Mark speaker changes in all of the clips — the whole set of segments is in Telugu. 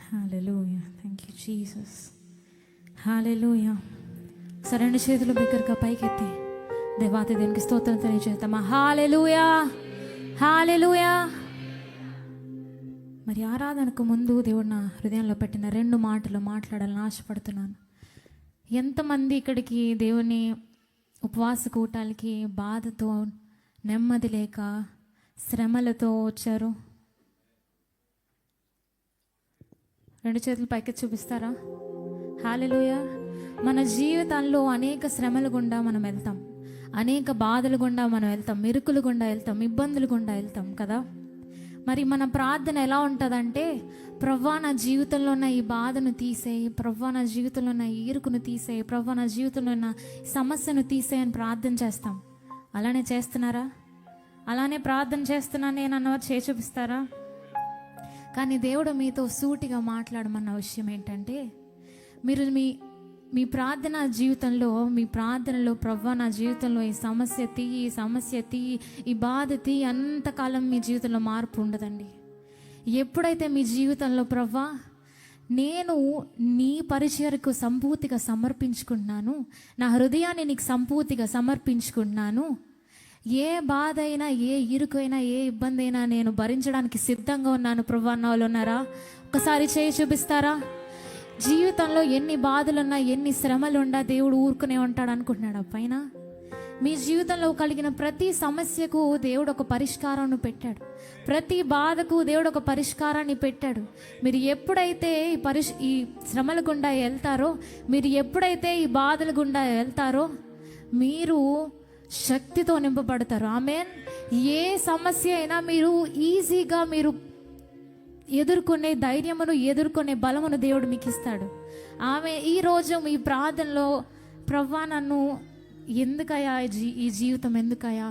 Speaker 1: Hallelujah. Thank you Jesus. Hallelujah. రెండు చేతులు బిగ్గరగా పైకెత్తి దేవాతి దేవునికి స్తోత్రం తెలియజేద్దామా. హల్లెలూయా, హల్లెలూయా. మరి ఆరాధనకు ముందు దేవుడు నా హృదయంలో పెట్టిన 2 మాటలు మాట్లాడాలని ఆశపడుతున్నాను. ఎంతమంది ఇక్కడికి దేవుని ఉపవాస కూటాలకి బాధతో, నెమ్మది లేక, శ్రమలతో వచ్చారు? 2 చేతులు పైకి చూపిస్తారా? హల్లెలూయా. మన జీవితాల్లో అనేక శ్రమల గుండా మనం వెళ్తాం, అనేక బాధల గుండా మనం వెళ్తాం, ఇరుకుల గుండా వెళ్తాం, ఇబ్బందుల గుండా వెళ్తాం కదా. మరి మన ప్రార్థన ఎలా ఉంటుందంటే, ప్రవ్వా నా జీవితంలో ఉన్న ఈ బాధను తీసేయి, ప్రవ్వా నా జీవితంలో ఉన్న ఈ ఇరుకును తీసేయి, ప్రవ్వా నా జీవితంలో ఉన్న సమస్యను తీసేయి అని ప్రార్థన చేస్తాం. అలానే చేస్తున్నారా? అలానే ప్రార్థన చేస్తున్నాను నేను అన్నవారు చేయి చూపిస్తారా? కానీ దేవుడు మీతో సూటిగా మాట్లాడమన్న విషయం ఏంటంటే, మీరు మీ ప్రార్థన జీవితంలో, మీ ప్రార్థనలో ప్రవ్వా నా జీవితంలో ఈ సమస్య తీయి, ఈ బాధ తీయి అంతకాలం మీ జీవితంలో మార్పు ఉండదండి. ఎప్పుడైతే మీ జీవితంలో ప్రవ్వా నేను నీ పరిచర్యకు సంపూర్తిగా సమర్పించుకుంటున్నాను, నా హృదయాన్ని నీకు సంపూర్తిగా సమర్పించుకుంటున్నాను, ఏ బాధ అయినా, ఏ ఇరుకైనా, ఏ ఇబ్బంది అయినా నేను భరించడానికి సిద్ధంగా ఉన్నాను ప్రవ్వా అన్న వాళ్ళు ఉన్నారా? ఒకసారి చేయి చూపిస్తారా? జీవితంలో ఎన్ని బాధలున్నా, ఎన్ని శ్రమలున్నా దేవుడు ఊరుకునే ఉంటాడు అనుకుంటున్నాడు పైన? మీ జీవితంలో కలిగిన ప్రతి సమస్యకు దేవుడు ఒక పరిష్కారాన్ని పెట్టాడు, ప్రతి బాధకు దేవుడు ఒక పరిష్కారాన్ని పెట్టాడు. మీరు ఎప్పుడైతే ఈ శ్రమల గుండా వెళ్తారో, మీరు ఎప్పుడైతే ఈ బాధల గుండా వెళ్తారో, మీరు శక్తితో నింపబడతారు. ఆమేన్. ఏ సమస్య అయినా మీరు ఈజీగా మీరు ఎదుర్కొనే ధైర్యమును, ఎదుర్కొనే బలమును దేవుడు మీకు ఇస్తాడు. ఈరోజు మీ ప్రార్థనలో ప్రవ్వా నన్ను ఎందుకయ్యా ఈ జీవితం ఎందుకయ్యా,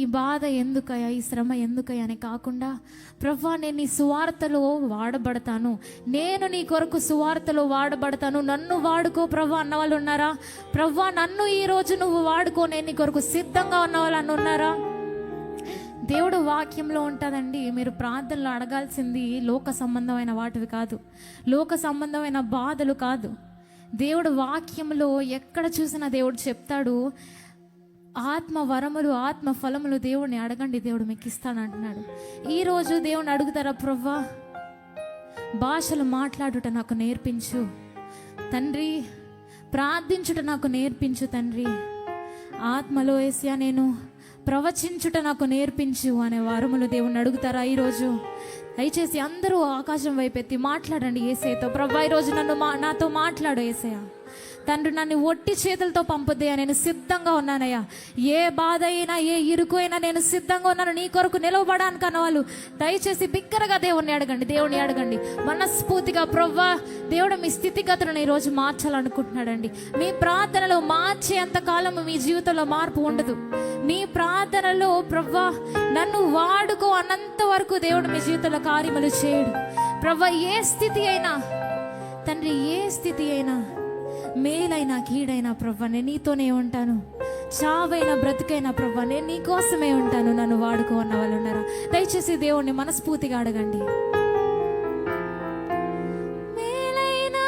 Speaker 1: ఈ బాధ ఎందుకయ్యా, ఈ శ్రమ ఎందుకయ్యా అని కాకుండా, ప్రవ్వా నేను నీ సువార్తలో వాడబడతాను, నేను నీ కొరకు సువార్తలో వాడబడతాను, నన్ను వాడుకో ప్రవ్వా అన్న వాళ్ళు ఉన్నారా? ప్రవ్వా నన్ను ఈరోజు నువ్వు వాడుకో, నేను నీ కొరకు సిద్ధంగా ఉన్న వాళ్ళు అన్న ఉన్నారా? దేవుడు వాక్యంలో ఉంటుందండి. మీరు ప్రార్థనలు అడగాల్సింది లోక సంబంధమైన వాటివి కాదు, లోక సంబంధమైన బాధలు కాదు. దేవుడు వాక్యంలో ఎక్కడ చూసినా దేవుడు చెప్తాడు, ఆత్మ వరములు, ఆత్మ ఫలములు దేవుడిని అడగండి, దేవుడు మీకు ఇస్తాను అంటున్నాడు. ఈరోజు దేవుని అడుగుతారా? ప్రవ్వా భాషలు మాట్లాడుట నాకు నేర్పించు తండ్రి, ప్రార్థించుట నాకు నేర్పించు తండ్రి, ఆత్మలో యేసయ్యా నేను ప్రవచించుట నాకు నేర్పించు అనే వారములు దేవుణ్ణి అడుగుతారా? ఈరోజు దయచేసి అందరూ ఆకాశం వైపెత్తి మాట్లాడండి యేసయ్యతో. ప్రవ్వా ఈరోజు నాతో మాట్లాడు యేసయ్య. తండ్రి నన్ను ఒట్టి చేతులతో పంపుదయ్యా, నేను సిద్ధంగా ఉన్నానయ్యా. ఏ బాధ అయినా, ఏ ఇరుకు అయినా నేను సిద్ధంగా ఉన్నాను నీ కొరకు నిలవబడానికి అన్నవాళ్ళు దయచేసి బిగ్గరగా దేవుణ్ణి అడగండి. మనస్ఫూర్తిగా ప్రవ్వా దేవుడు మీ స్థితిగతులను ఈరోజు మార్చాలనుకుంటున్నాడండి. మీ ప్రార్థనలో మార్చేంత కాలం మీ జీవితంలో మార్పు ఉండదు. మీ ప్రార్థనలో ప్రవ్వా నన్ను వాడుకో అన్నంత వరకు దేవుడు మీ జీవితంలో కార్యములు చేయడు. ప్రవ్వా ఏ స్థితి అయినా తండ్రి, ఏ స్థితి అయినా, మేలైనా కీడైనా ప్రవ్వా నేను నీతోనే ఉంటాను, చావైనా బ్రతుకైనా ప్రవ్వా నేను నీ కోసమే ఉంటాను, నన్ను వాడుకో అన్న వాళ్ళు ఉన్నారా? దయచేసి దేవుణ్ణి మనస్ఫూర్తిగా అడగండి. మేలైనా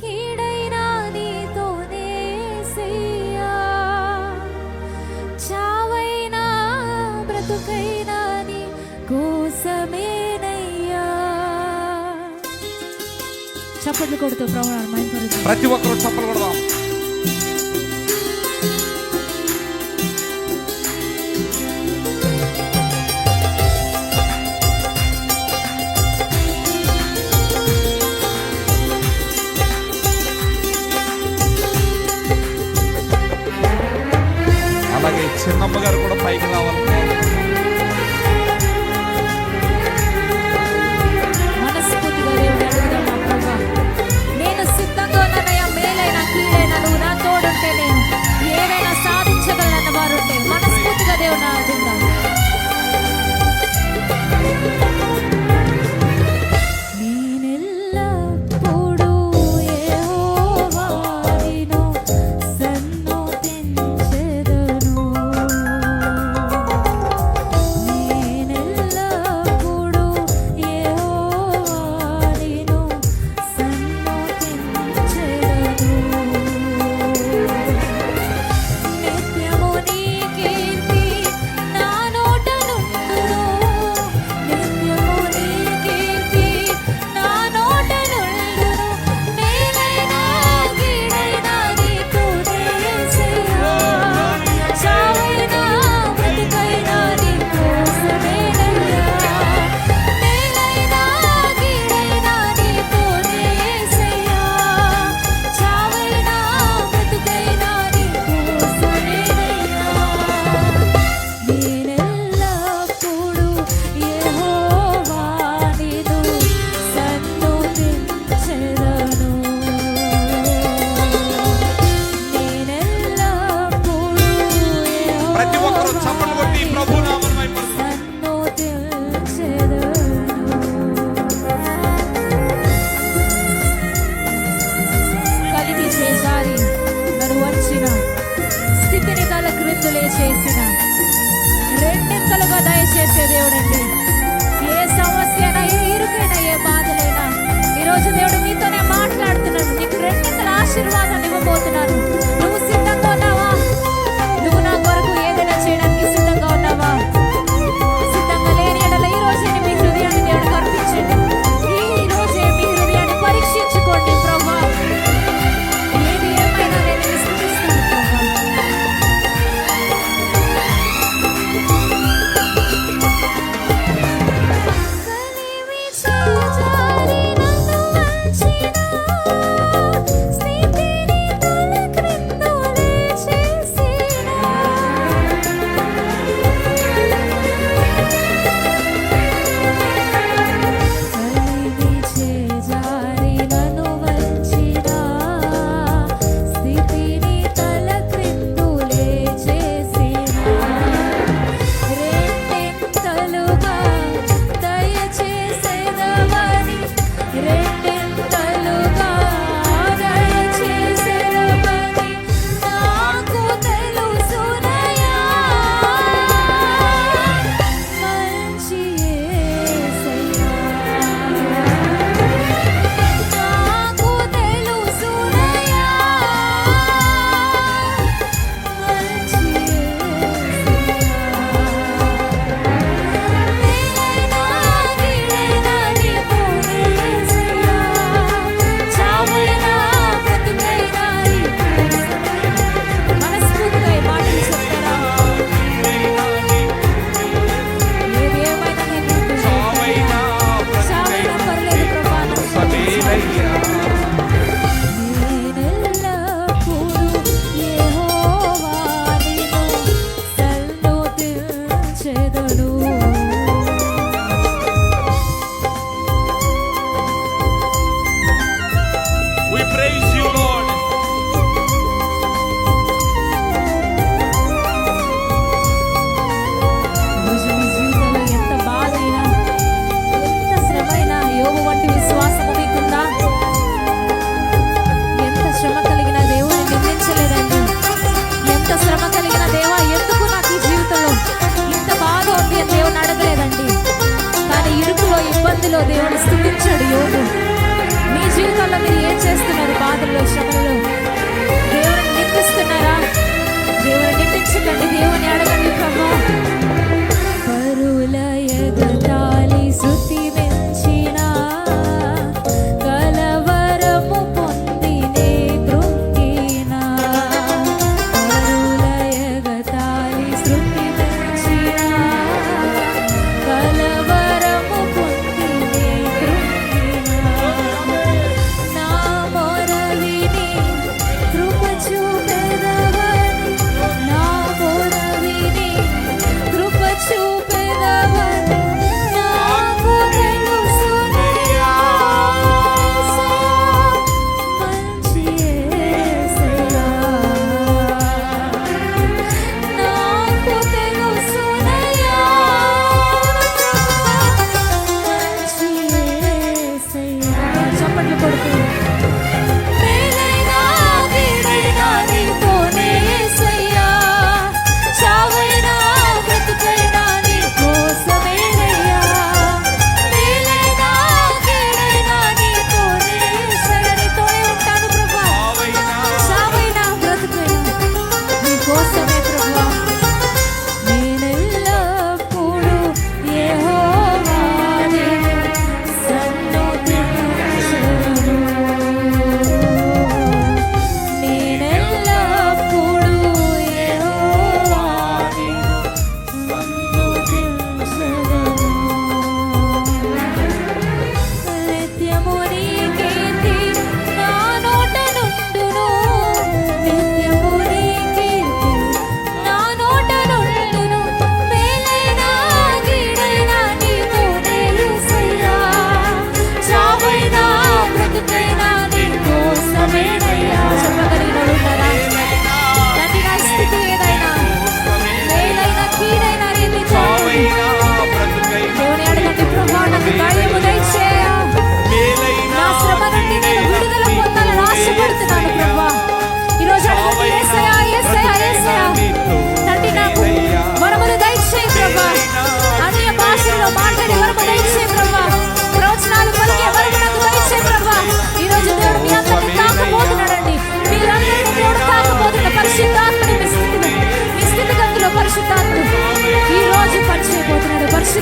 Speaker 1: కీడైనా నీతోనే యేసయ్యా, చావైనా బ్రతుకైనా నీ కోసమేనయ్యా. చప్పట్లు కొడుతూ
Speaker 2: ప్రతి ఒక్కరు చప్పట్లు కొడదాం. అలాగే చిన్నమ్మ గారు కూడా పైకి రావాలి.
Speaker 1: నేను సిద్ధంగా ఉన్నానయ్యా, మేలైనా కీడైనా నువ్వు నా తోడు చేసే దేవుడండి. ఏ సమస్య అయినా, ఏ ఇరుకైనా, ఏ బాధలైనా ఈరోజు దేవుడు నీతోనే మాట్లాడుతున్నాడు. నీకు రెండింతల ఆశీర్వాదాన్ని ఇవ్వబోతున్నాను. నువ్వు సిద్ధంగా ఉన్నావా? నువ్వు నా కొరకు ఏదైనా చేయడానికి సిద్ధంగా ఉన్నావా? సిద్ధంగా లేని ఎడల ఈ రోజే మీ హృదయాన్ని దేవుడికి అర్పించండి. ఈ రోజే మీ హృదయాన్ని పరీక్షించుకోండి. ప్రభువా, ఏది ఏమైనా నేను స్తుతిస్తాను ప్రభువా. కలిమి చేజారి నన్ను వంచిన స్థితిని తలక్రిందులే చేసిన కలిమి చేజారి నన్ను వంచిన స్థితిని తలక్రిందులే చేసిన రెండింతలుగా దయచేసేదవని రెండింతలుగా దయచేసేదవని నాకు తెలుసునయ్యా. మంచి యేసయ్యా, నాకు తెలుసునయ్యా. మంచి
Speaker 2: సదేనయ్యా. We praise you, Lord.
Speaker 1: రోజు మీ జీవితంలో ఎంత బాధైనా, ఎంత శ్రమైనా, యోబు వంటి విశ్వాసము మీకుందా? ఎంత శ్రమ కలిగిన దేవుని నిందించలేదండి. ఎంత శ్రమ కలిగిన దేవా, ఎందుకు నాకు ఈ జీవితంలో ఇంత బాధ ఉంది అని దేవుని అడగలేదండి. కానీ ఇరుకులో, ఇబ్బందిలో దేవుని స్తుతించాడు యోబు. మీ జీవితంలో మీరు ఏం చేస్తున్నారు? బాధల్లో, శ్రమలలో దేవుని నిందిస్తున్నారా? దేవుని నిందించకండి, దేవుని అడగండి. ప్రభు పరుల ఎగతాళి శృతి మించిన కలవరము పొందినే కృంగిన పరుల ఎగతాళి శృతి మించిన కలవరము పొందినే కృంగిన నా మొర విని కృప చూపెదవని నా మొర విని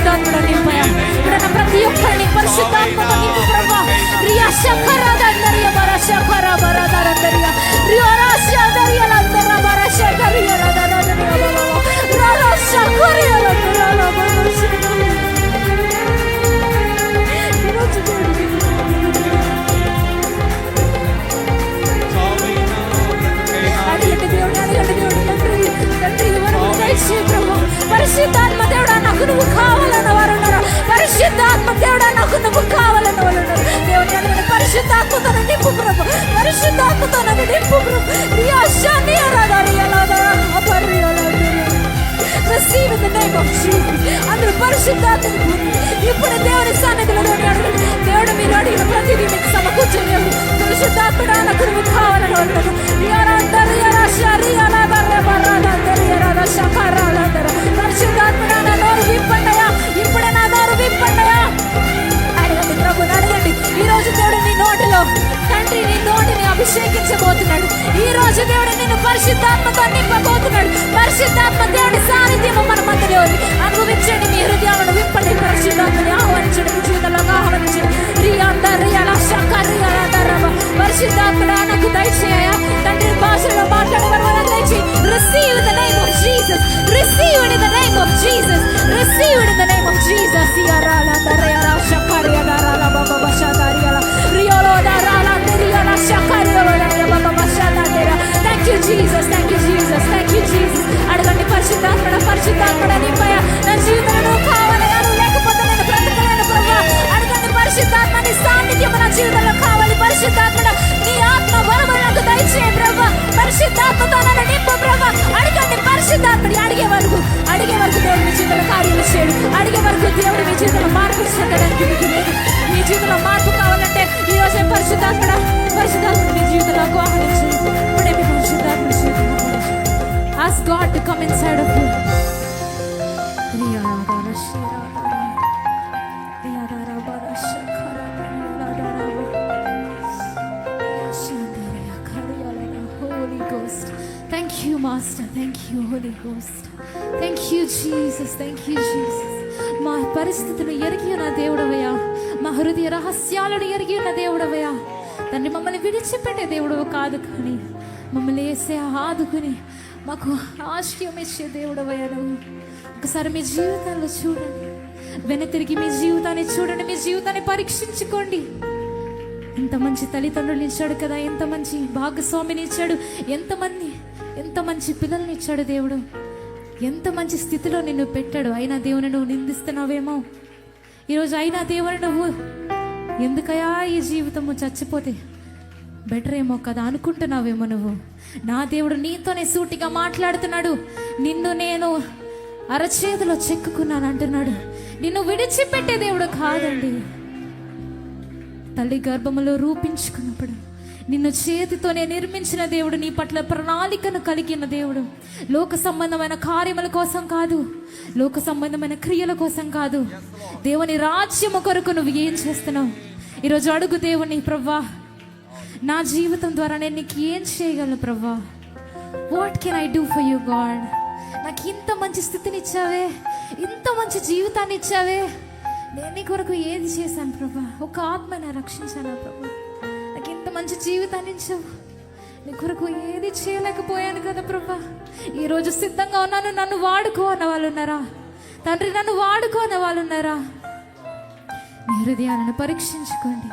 Speaker 1: పరిశుద్ధాత్మడ నింపయా. ఇక్కడ ప్రతి ఒక్కరిని పరిశుద్ధాత్మతో నింపు ప్రభా. రియా శఖరదందరియ బరశఖర బరదరందరియ రియోరా శదరియలందర బరశఖరియలదరదరియ రారా శఖరియలందర బరశఖ. పరిశుద్ధాత్మ దేవుడా నాకు నువ్వు కావాలన్న వారు ఉన్నారు. పరిశుద్ధాత్మ దేవుడా నాకు నువ్వు కావాలన్న వాళ్ళు ఉన్నారు. దేవుని అడగండి, పరిశుద్ధాత్మతో నింపు ప్రభు, పరిశుద్ధాత్మతో నన్ను నింపు ప్రభు. Receive in the name of Jesus. అందరూ పరిశుద్ధాత్మను పొంది ఇప్పుడు దేవుని సన్నిధిలోని అడగండి. దేవుడు మీరు అడిగిన ప్రతిదీ మీకు సమకూర్చలేదు. పరిశుద్ధాత్ముడా నాకు నువ్వు కావాలని అంటారు. పరిశుద్ధాత్ముడా నా నోరు విప్పండయా, ఇప్పుడే నా నోరు విప్పండయా. అడగండి ప్రభుని అడగండి. ఈ రోజు దేవుడు నీ నోటిలో తండ్రి నీ నోటిని అభిషేకించబోతున్నాడు. ఈ రోజు దేవుడు నిన్ను పరిశుద్ధాత్మతో నింపబోతున్నాడు. పరిశుద్ధాత్మ దేవుడి సాన్నిధ్యము మన మధ్యలో ఉంది. అనుభవించండి, మీ హృదయాలను విప్పండి. పరిశుద్ధాత్మని ఆహ్వానించండి, మీ జీవితంలోకి ఆహ్వానించండి. పరిశుద్ధాత్మడా నాకు దయచేయ తండ్రి భాషలో మాట్లాడే వరం దయచేయి. Receive in the name of Jesus. Receive it in the name of Jesus. Receive it in the name of Jesus. Yarala darala shakariya darala baba bashadariya riyolo darala darala shakariya baba bashadariya. Thank you Jesus. Thank you Jesus. Thank you Jesus. అడగండి పరిశుద్ధాత్మడ, పరిశుద్ధాత్మడ నింపయ. నా జీవితంలో కావాలయ్యా, నువ్వు లేకపోతే నేను బ్రతకలేను ప్రభా. అడగండి పరిశుద్ధాత్మ, నీ సాన్నిధ్యం నా జీవితంలో కావాలి. పరిశుద్ధాత్మడ నీ ఆత్మ వరము నాకు దయచేయ ప్రభా. పరిశుద్ధాత్మతో నన్ను నింపు ప్రభా. అడగండి పరిశుద్ధాత్మని. అడిగే వరకు దేవుడు మీ జీవితంలో కార్యాలు చేయడు. అడిగే వరకు దేవుడు మీ జీవితంలో మార్పు చెందడానికి మీకు లేదు. మీ జీవితంలో మార్పు కావాలంటే ఈ రోజే పరిశుద్ధాత్మడ, పరిశుద్ధాత్మని మీ జీవితంలో ఆహ్వానించండి. ఇప్పుడే మీ పరిశుద్ధాత్మని జీవితంలో ask God to come inside of you. Holy Ghost. Thank you, Master. Thank you, Holy Ghost. Thank you, Jesus. Thank you, Jesus. మా పరిస్థితులు ఎరిగి ఉన్న దేవుడవయ్యా, మా హృదయ రహస్యాలను ఎరిగి ఉన్న దేవుడవయ్యా. తండ్రి మమ్మల్ని విడిచిపెట్టే దేవుడవు కాదు, కానీ మమ్మల్ని వేసే ఆదుకుని మాకు ఆశ్రయం ఇచ్చే దేవుడవయ్యా నువ్వు. ఒకసారి మీ జీవితాల్లో చూడండి, వెనతిరిగి మీ జీవితాన్ని చూడండి, మీ జీవితాన్ని పరీక్షించుకోండి. ఎంత మంచి తల్లిదండ్రులు ఇచ్చాడు కదా, ఎంత మంచి భాగస్వామిని ఇచ్చాడు, ఎంత మంచి పిల్లల్ని ఇచ్చాడు దేవుడు, ఎంత మంచి స్థితిలో నిన్ను పెట్టాడు. అయినా దేవుని నువ్వు నిందిస్తున్నావేమో ఈరోజు. అయినా దేవుని నువ్వు ఎందుకయా ఈ జీవితము చచ్చిపోతే బెటర్ ఏమో కదా అనుకుంటున్నావేమో నువ్వు. నా దేవుడు నీతోనే సూటిగా మాట్లాడుతున్నాడు. నిన్ను నేను అరచేతిలో చెక్కుకున్నాను అంటున్నాడు. నిన్ను విడిచిపెట్టే దేవుడు కాదండి. తల్లి గర్భములో రూపించుకున్నప్పుడు నిన్ను చేతితోనే నిర్మించిన దేవుడు, నీ పట్ల ప్రణాళికను కలిగిన దేవుడు. లోక సంబంధమైన కార్యముల కోసం కాదు, లోక సంబంధమైన క్రియల కోసం కాదు, దేవుని రాజ్యము కొరకు నువ్వు ఏం చేస్తున్నావు ఈరోజు అడుగు దేవుని. ప్రవ్వా, నా జీవితం ద్వారా నేను నీకు ఏం చేయగలను ప్రవ్వా? What can I do for you God? నాకు ఇంత మంచి స్థితిని ఇచ్చావే, ఇంత మంచి జీవితాన్ని ఇచ్చావే, నేను నీ కొరకు ఏది చేశాను ప్రభా? ఒక ఆత్మని రక్షించాను ప్రభా. నాకు ఇంత మంచి జీవితాన్ని ఇచ్చావు, నీ కొరకు ఏది చేయలేకపోయాను కదా ప్రభా. ఈరోజు సిద్ధంగా ఉన్నాను, నన్ను వాడుకో అన్న వాళ్ళు ఉన్నారా? తండ్రి నన్ను వాడుకో అన్న వాళ్ళు ఉన్నారా? మీ హృదయాలను పరీక్షించుకోండి.